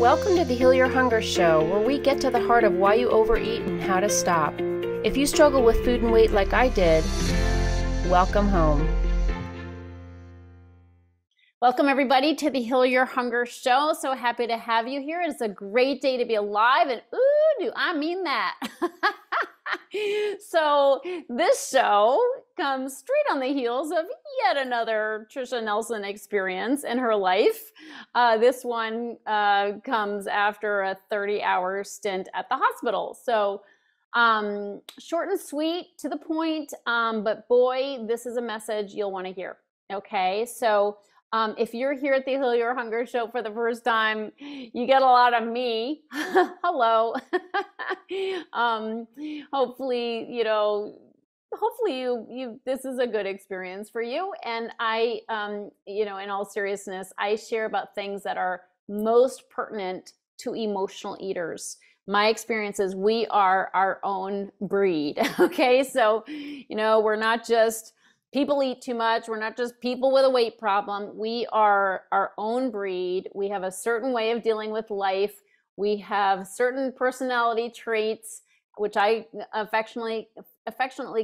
Welcome to the Heal Your Hunger Show, where we get to the heart of why you overeat and how to stop. If you struggle with food and weight like I did, welcome home. Welcome everybody to the Heal Your Hunger Show. So happy to have you here. It's a great day to be alive, and ooh, do I mean that. So this show comes straight on the heels of yet another Tricia Nelson experience in her life. This one comes after a 30-hour stint at the hospital. So short and sweet, to the point, but boy, this is a message you'll want to hear. Okay, so if you're here at the Heal Your Hunger Show for the first time, you get a lot of me. Hello. Hopefully, this is a good experience for you. And I, in all seriousness, I share about things that are most pertinent to emotional eaters. My experience is we are our own breed. Okay, so, we're not just people eat too much. We're not just people with a weight problem. We are our own breed. We have a certain way of dealing with life. We have certain personality traits, which I affectionately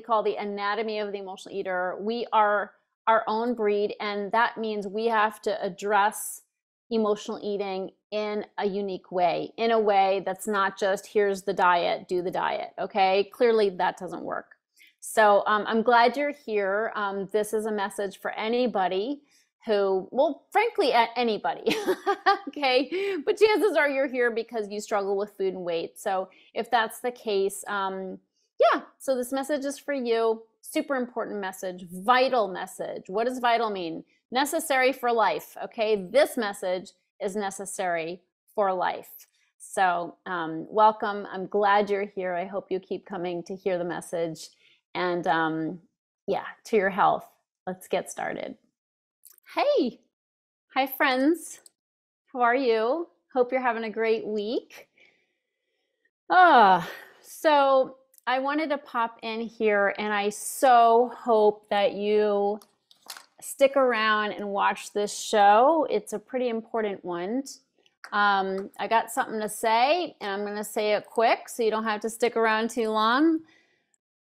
call the anatomy of the emotional eater. We are our own breed, and that means we have to address emotional eating in a unique way, in a way that's not just here's the diet, do the diet. Okay, clearly that doesn't work. So I'm glad you're here. This is a message for anybody who, well, frankly, anybody, okay? But chances are you're here because you struggle with food and weight. So if that's the case, so this message is for you. Super important message, vital message. What does vital mean? Necessary for life, okay? This message is necessary for life. So welcome. I'm glad you're here. I hope you keep coming to hear the message. And to your health. Let's get started. Hey, hi friends. How are you? Hope you're having a great week. So I wanted to pop in here, and I so hope that you stick around and watch this show. It's a pretty important one. I got something to say, and I'm going to say it quick so you don't have to stick around too long.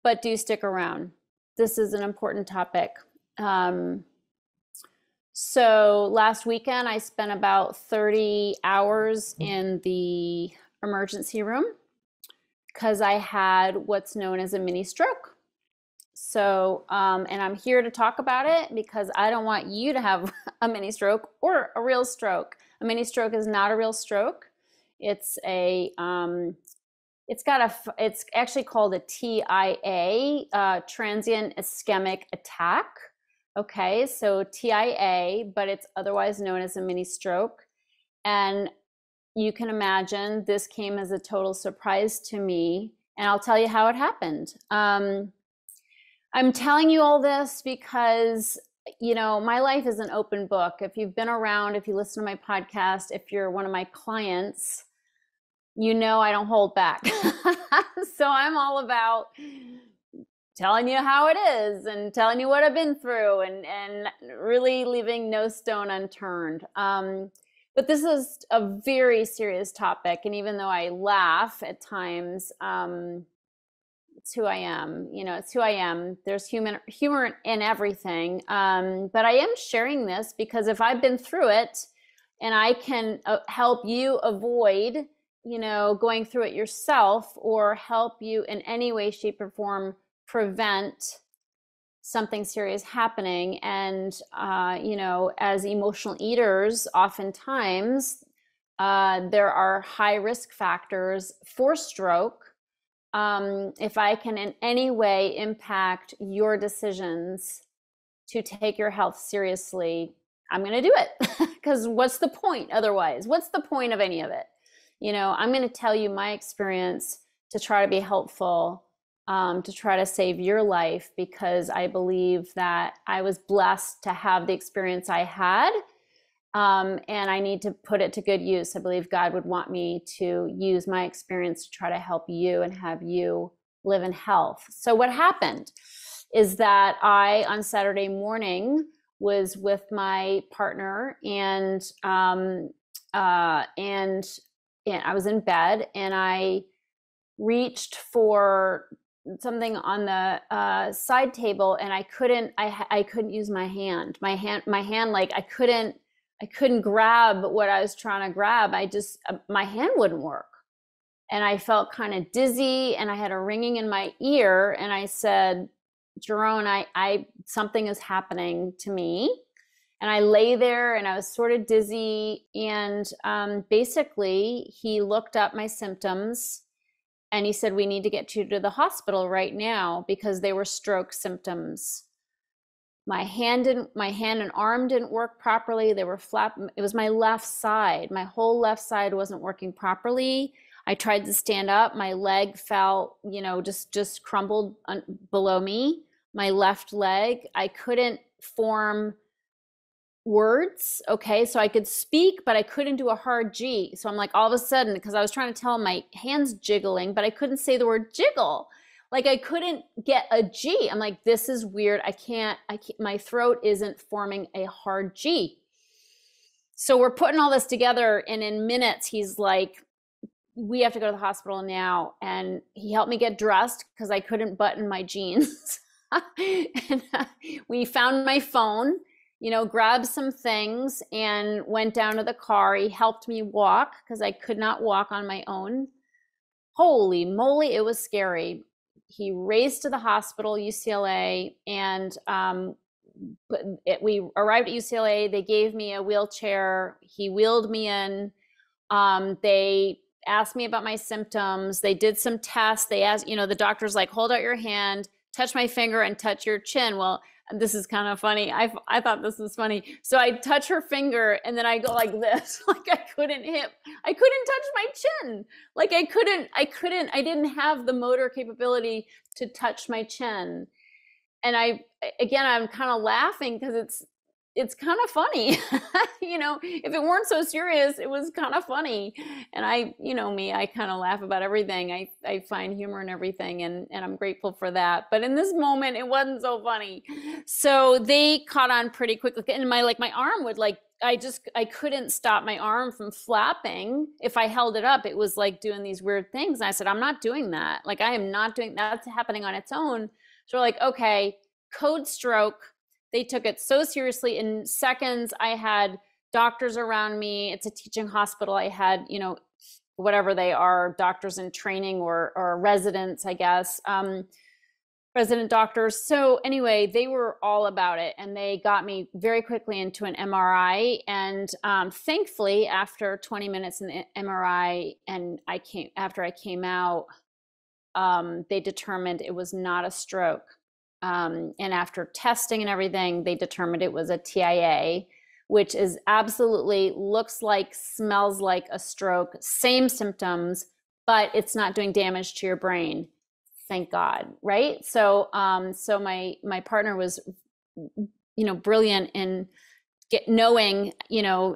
But do stick around. This is an important topic. So last weekend, I spent about 30 hours in the emergency room because I had what's known as a mini stroke. So, and I'm here to talk about it because I don't want you to have a mini stroke or a real stroke. A mini stroke is not a real stroke. It's it's actually called a TIA, transient ischemic attack. Okay, so TIA, but it's otherwise known as a mini stroke. And you can imagine this came as a total surprise to me, and I'll tell you how it happened. I'm telling you all this because, my life is an open book. If you've been around, if you listen to my podcast, if you're one of my clients, I don't hold back. So I'm all about telling you how it is and telling you what I've been through and really leaving no stone unturned. But this is a very serious topic. And even though I laugh at times, it's who I am. It's who I am. There's humor in everything. But I am sharing this because if I've been through it and I can help you avoid going through it yourself or help you in any way, shape, or form prevent something serious happening. And, as emotional eaters, oftentimes there are high risk factors for stroke. If I can in any way impact your decisions to take your health seriously, I'm going to do it because what's the point otherwise? What's the point of any of it? I'm going to tell you my experience to try to be helpful, to try to save your life, because I believe that I was blessed to have the experience I had, and I need to put it to good use. I believe God would want me to use my experience to try to help you and have you live in health. So what happened is that I, on Saturday morning, was with my partner, and and I was in bed, and I reached for something on the side table, and I couldn't use my hand. Like I couldn't grab what I was trying to grab. My hand wouldn't work. And I felt kind of dizzy, and I had a ringing in my ear, and I said, Jerome, something is happening to me. And I lay there, and I was sort of dizzy. And basically, he looked up my symptoms, and he said, we need to get you to the hospital right now, because they were stroke symptoms. My hand and arm didn't work properly. They were flat. It was my left side. My whole left side wasn't working properly. I tried to stand up. My leg fell, just crumbled below me. My left leg, I couldn't form words. Okay. So I could speak, but I couldn't do a hard G. So I'm like, all of a sudden, because I was trying to tell him my hands jiggling, but I couldn't say the word jiggle. Like I couldn't get a G. I'm like, this is weird. I can't, my throat isn't forming a hard G. So we're putting all this together, and in minutes, he's like, we have to go to the hospital now. And he helped me get dressed because I couldn't button my jeans. And we found my phone, grabbed some things, and went down to the car. He helped me walk because I could not walk on my own. Holy moly, it was scary. He raced to the hospital, UCLA, and we arrived at UCLA. They gave me a wheelchair. He wheeled me in. They asked me about my symptoms. They did some tests. They asked, the doctor's like, hold out your hand, touch my finger, and touch your chin. Well, this is kind of funny. I thought this was funny. So I touch her finger, and then I go like this, like I couldn't touch my chin. Like I didn't have the motor capability to touch my chin. And I'm kind of laughing because it's kind of funny. If it weren't so serious, it was kind of funny. And me, I kind of laugh about everything. I find humor in everything, and I'm grateful for that. But in this moment, it wasn't so funny. So they caught on pretty quickly. And my arm would I couldn't stop my arm from flapping. If I held it up, it was like doing these weird things. And I said, I'm not doing that. Like, I am not doing that's happening on its own. So we're like, okay, code stroke. They took it so seriously. In seconds, I had doctors around me. It's a teaching hospital. I had, whatever they are, doctors in training or residents, I guess, resident doctors. So anyway, they were all about it, and they got me very quickly into an MRI. And thankfully, after 20 minutes in the MRI, and after I came out, they determined it was not a stroke. And after testing and everything, they determined it was a TIA, which is absolutely looks like, smells like a stroke, same symptoms, but it's not doing damage to your brain. Thank God, right? So, so my partner was, brilliant in knowing,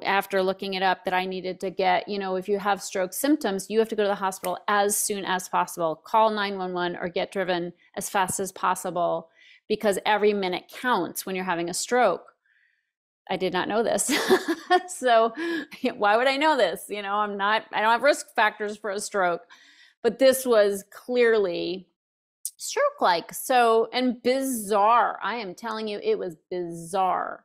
after looking it up, that I needed to get, if you have stroke symptoms, you have to go to the hospital as soon as possible. Call 911 or get driven as fast as possible, because every minute counts when you're having a stroke. I did not know this. So why would I know this? I don't have risk factors for a stroke, but this was clearly stroke-like. So, and bizarre. I am telling you, it was bizarre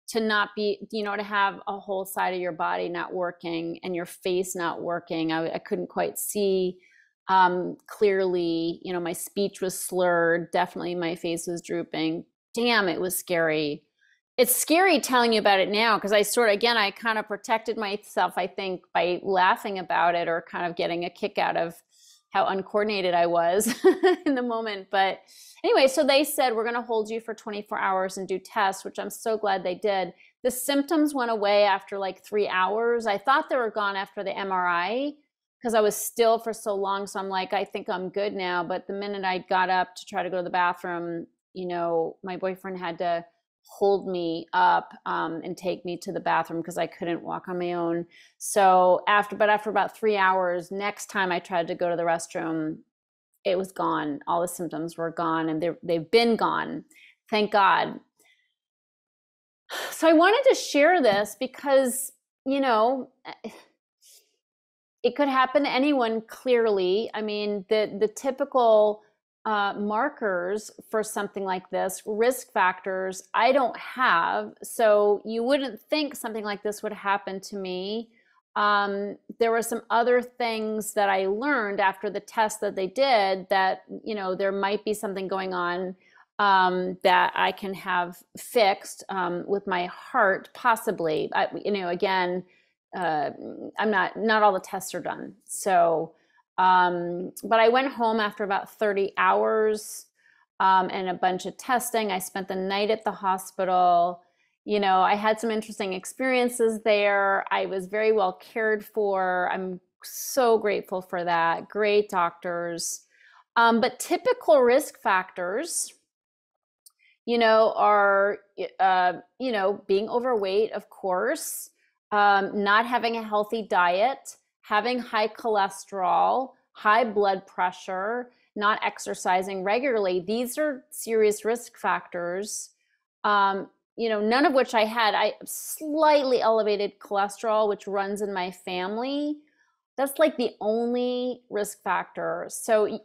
to not be, to have a whole side of your body not working and your face not working. I couldn't quite see clearly. My speech was slurred. Definitely my face was drooping. Damn, it was scary. It's scary telling you about it now, because I kind of protected myself, I think, by laughing about it, or kind of getting a kick out of how uncoordinated I was in the moment. But anyway, so they said, we're going to hold you for 24 hours and do tests, which I'm so glad they did. The symptoms went away after like 3 hours. I thought they were gone after the MRI, because I was still for so long. So I'm like, I think I'm good now. But the minute I got up to try to go to the bathroom, my boyfriend had to hold me up and take me to the bathroom, because I couldn't walk on my own. So after about 3 hours, next time I tried to go to the restroom, it was gone. All the symptoms were gone, and they've been gone. Thank God. So I wanted to share this because you know, it could happen to anyone, clearly. I mean, the typical markers for something like this, risk factors, I don't have. So you wouldn't think something like this would happen to me. There were some other things that I learned after the test that they did that, there might be something going on that I can have fixed with my heart, possibly. Again, uh, not all the tests are done. So, but I went home after about 30 hours and a bunch of testing. I spent the night at the hospital. I had some interesting experiences there. I was very well cared for. I'm so grateful for that. Great doctors. But typical risk factors, are, being overweight, of course, not having a healthy diet, having high cholesterol, high blood pressure, not exercising regularly. These are serious risk factors. None of which I had. I have slightly elevated cholesterol, which runs in my family. That's like the only risk factor. So,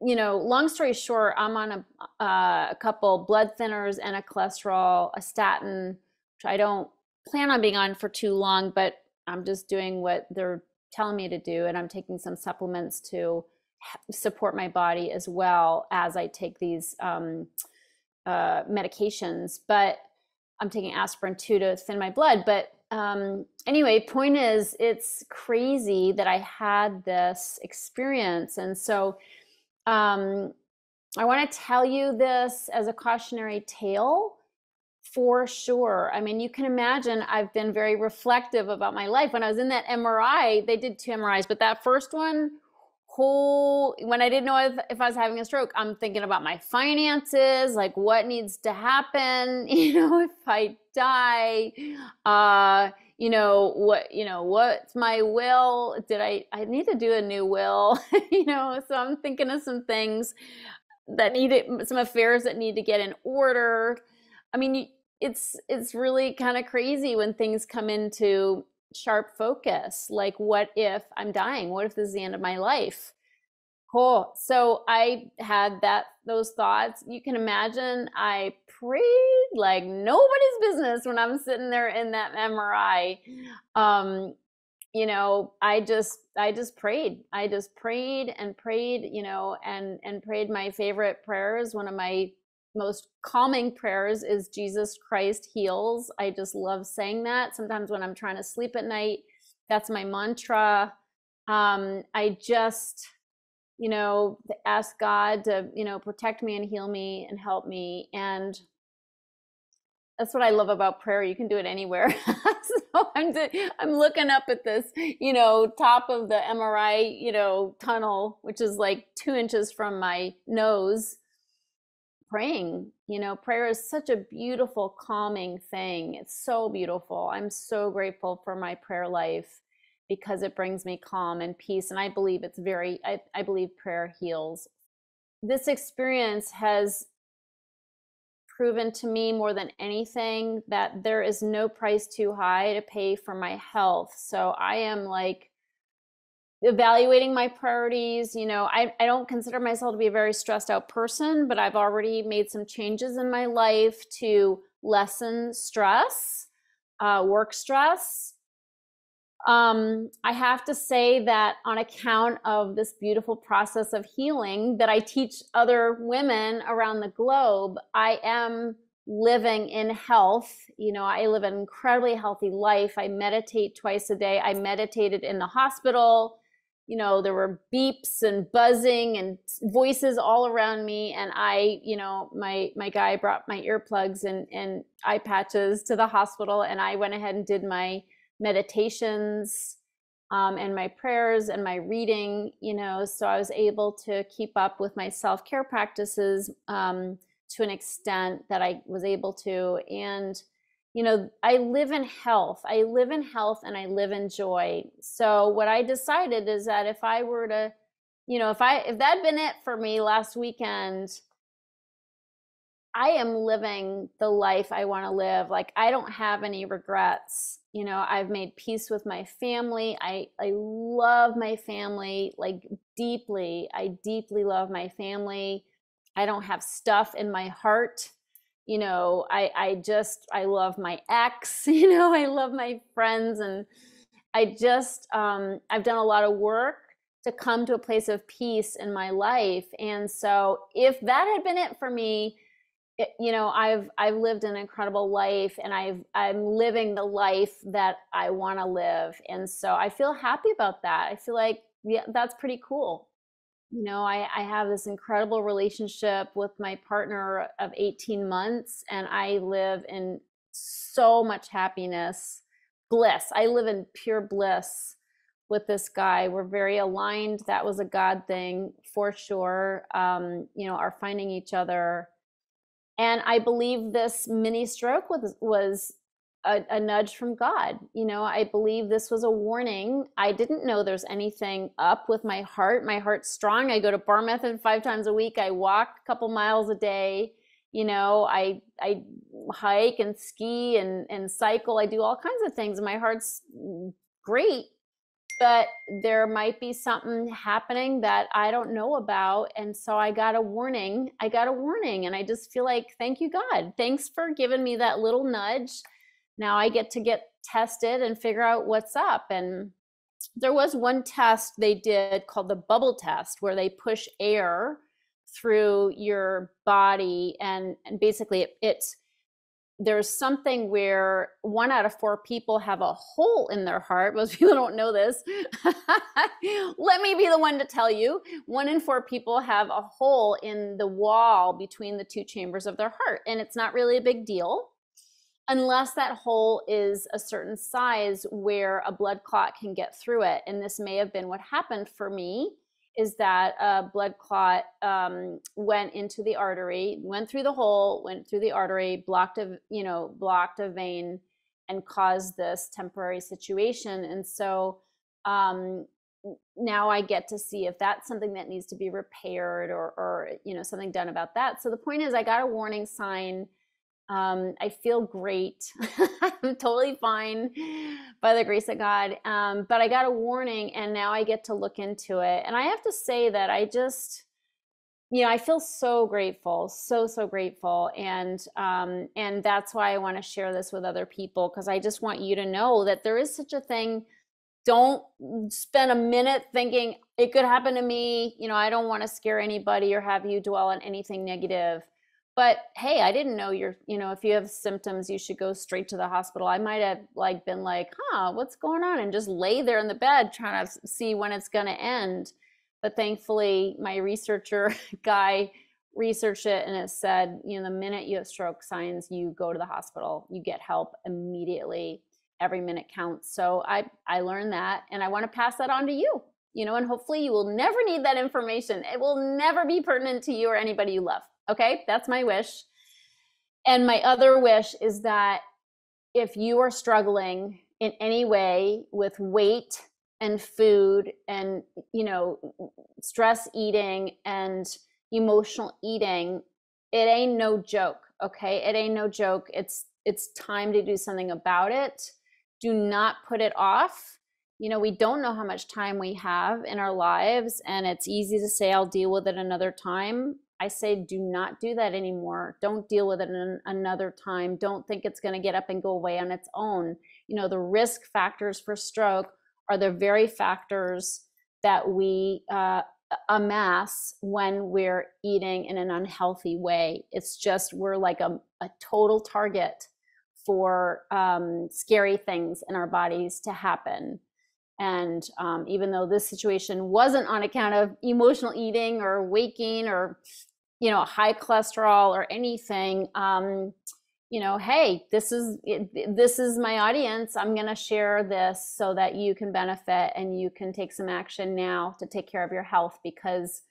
long story short, I'm on a couple blood thinners and a cholesterol, a statin, which I don't plan on being on for too long, but I'm just doing what they're telling me to do. And I'm taking some supplements to support my body as well as I take these medications. But I'm taking aspirin too to thin my blood. But anyway, point is, it's crazy that I had this experience. And so I want to tell you this as a cautionary tale for sure. I mean, you can imagine I've been very reflective about my life. When I was in that MRI, they did 2 MRIs, but that first one, when I didn't know if I was having a stroke, I'm thinking about my finances, like what needs to happen, if I die, what's my will? I need to do a new will, so I'm thinking of some things some affairs that need to get in order. I mean, it's really kind of crazy when things come into sharp focus. Like, what if I'm dying? What if this is the end of my life? Oh, so I had those thoughts. You can imagine I prayed like nobody's business when I'm sitting there in that MRI. I just prayed. I just prayed and prayed, and prayed my favorite prayers. One of my most calming prayers is Jesus Christ heals. I just love saying that. Sometimes when I'm trying to sleep at night, that's my mantra. I just, ask God to, protect me and heal me and help me. And that's what I love about prayer. You can do it anywhere. So I'm looking up at this, top of the MRI, tunnel, which is like 2 inches from my nose, praying. Prayer is such a beautiful, calming thing. It's so beautiful. I'm so grateful for my prayer life because it brings me calm and peace. And I believe I believe prayer heals. This experience has proven to me more than anything that there is no price too high to pay for my health. So I am like evaluating my priorities. I don't consider myself to be a very stressed out person, but I've already made some changes in my life to lessen stress, work stress. I have to say that on account of this beautiful process of healing that I teach other women around the globe, I am living in health. I live an incredibly healthy life. I meditate twice a day. I meditated in the hospital. There were beeps and buzzing and voices all around me. And my guy brought my earplugs and eye patches to the hospital. And I went ahead and did my meditations and my prayers and my reading, so I was able to keep up with my self-care practices to an extent that I was able to. And, I live in health. I live in health and I live in joy. So what I decided is that if I were to, if that had been it for me last weekend, I am living the life I want to live. Like, I don't have any regrets. You know, I've made peace with my family. I love my family like deeply. I deeply love my family. I don't have stuff in my heart. You know, I love my ex, you know, I love my friends, and I've done a lot of work to come to a place of peace in my life. And so if that had been it for me, you know, I've lived an incredible life, and I'm living the life that I want to live. And so I feel happy about that. I feel like, yeah, that's pretty cool. You know, I have this incredible relationship with my partner of 18 months, and I live in so much happiness, bliss. I live in pure bliss with this guy. We're very aligned. That was a God thing for sure. You know, our finding each other. And I believe this mini stroke was a nudge from God. You know, I believe this was a warning. I didn't know there's anything up with my heart. My heart's strong. I go to bar method 5 times a week. I walk a couple miles a day. You know, I hike and ski and cycle. I do all kinds of things. My heart's great, but there might be something happening that I don't know about. And so I got a warning. I got a warning. And I just feel like, thank you, God. Thanks for giving me that little nudge. Now I get to get tested and figure out what's up. And there was one test they did called the bubble test, where they push air through your body. And basically it's there's something where 1 out of 4 people have a hole in their heart. Most people don't know this. Let me be the one to tell you. 1 in 4 people have a hole in the wall between the 2 chambers of their heart. And it's not really a big deal unless that hole is a certain size where a blood clot can get through it. And this may have been what happened for me, is that a blood clot went into the artery, went through the hole, went through the artery, blocked a vein, and caused this temporary situation. And so now I get to see if that's something that needs to be repaired, or you know, something done about that. So the point is, I got a warning sign. I feel great. I'm totally fine by the grace of God. But I got a warning, and now I get to look into it. And I have to say that I just, you know, I feel so grateful, so grateful. And that's why I want to share this with other people, because I just want you to know that there is such a thing. Don't spend a minute thinking it could happen to me. You know, I don't want to scare anybody or have you dwell on anything negative. But hey, I didn't know you know, if you have symptoms, you should go straight to the hospital. I might have been like, what's going on? And just lay there in the bed trying to see when it's going to end. But thankfully, my researcher guy researched it, and it said, you know, the minute you have stroke signs, you go to the hospital, you get help immediately. Every minute counts. So I learned that, and I want to pass that on to you, you know, and hopefully you will never need that information. It will never be pertinent to you or anybody you love. Okay, that's my wish. And my other wish is that if you are struggling in any way with weight and food and, you know, stress eating and emotional eating, it ain't no joke. Okay, it ain't no joke. It's time to do something about it. Do not put it off. You know, we don't know how much time we have in our lives, and it's easy to say, I'll deal with it another time. I say, do not do that anymore. Don't deal with it another time. Don't think it's going to get up and go away on its own. You know, the risk factors for stroke are the very factors that we amass when we're eating in an unhealthy way. It's just, we're like a total target for scary things in our bodies to happen. And even though this situation wasn't on account of emotional eating or weight gain or, you know, high cholesterol or anything, you know, hey, this is my audience. I'm going to share this so that you can benefit and you can take some action now to take care of your health, because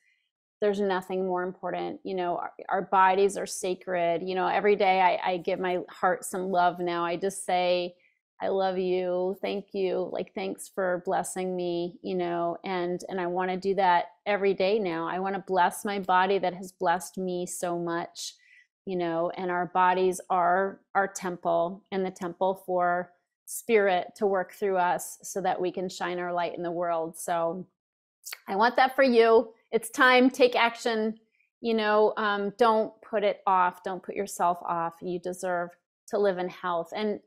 there's nothing more important. You know, our bodies are sacred. You know, every day I give my heart some love now. I just say, I love you. Thank you. Like, thanks for blessing me, you know, and I want to do that every day now. I want to bless my body that has blessed me so much. and our bodies are our temple, and the temple for spirit to work through us so that we can shine our light in the world. So I want that for you. It's time. Take action. Don't put it off. Don't put yourself off. You deserve to live in health. And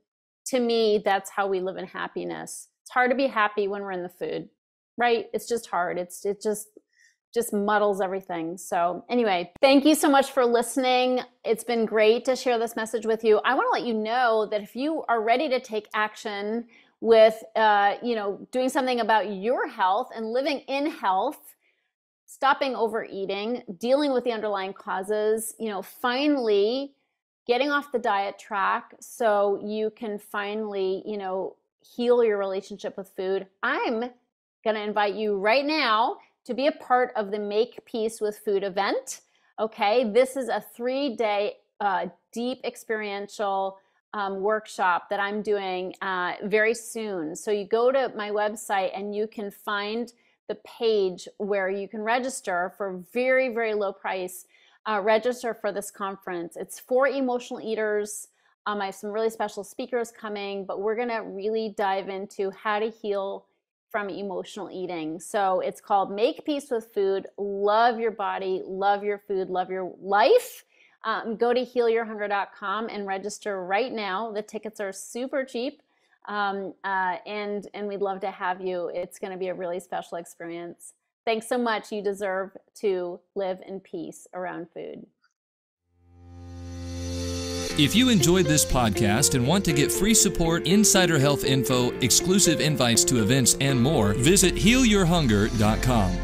to me, that's how we live in happiness. It's hard to be happy when we're in the food, right? It's just hard. It just muddles everything. So anyway, thank you so much for listening. It's been great to share this message with you. I want to let you know that if you are ready to take action with, doing something about your health and living in health, stopping overeating, dealing with the underlying causes, finally getting off the diet track so you can finally, heal your relationship with food, I'm going to invite you right now to be a part of the Make Peace with Food event. Okay, this is a 3-day deep experiential workshop that I'm doing very soon. So you go to my website and you can find the page where you can register for very, very low price. Register for this conference. It's for emotional eaters. I have some really special speakers coming, but we're going to really dive into how to heal from emotional eating. So it's called Make Peace with Food. Love your body, love your food, love your life. Go to healyourhunger.com and register right now. The tickets are super cheap, and we'd love to have you. It's going to be a really special experience. Thanks so much. You deserve to live in peace around food. If you enjoyed this podcast and want to get free support, insider health info, exclusive invites to events, and more, visit healyourhunger.com.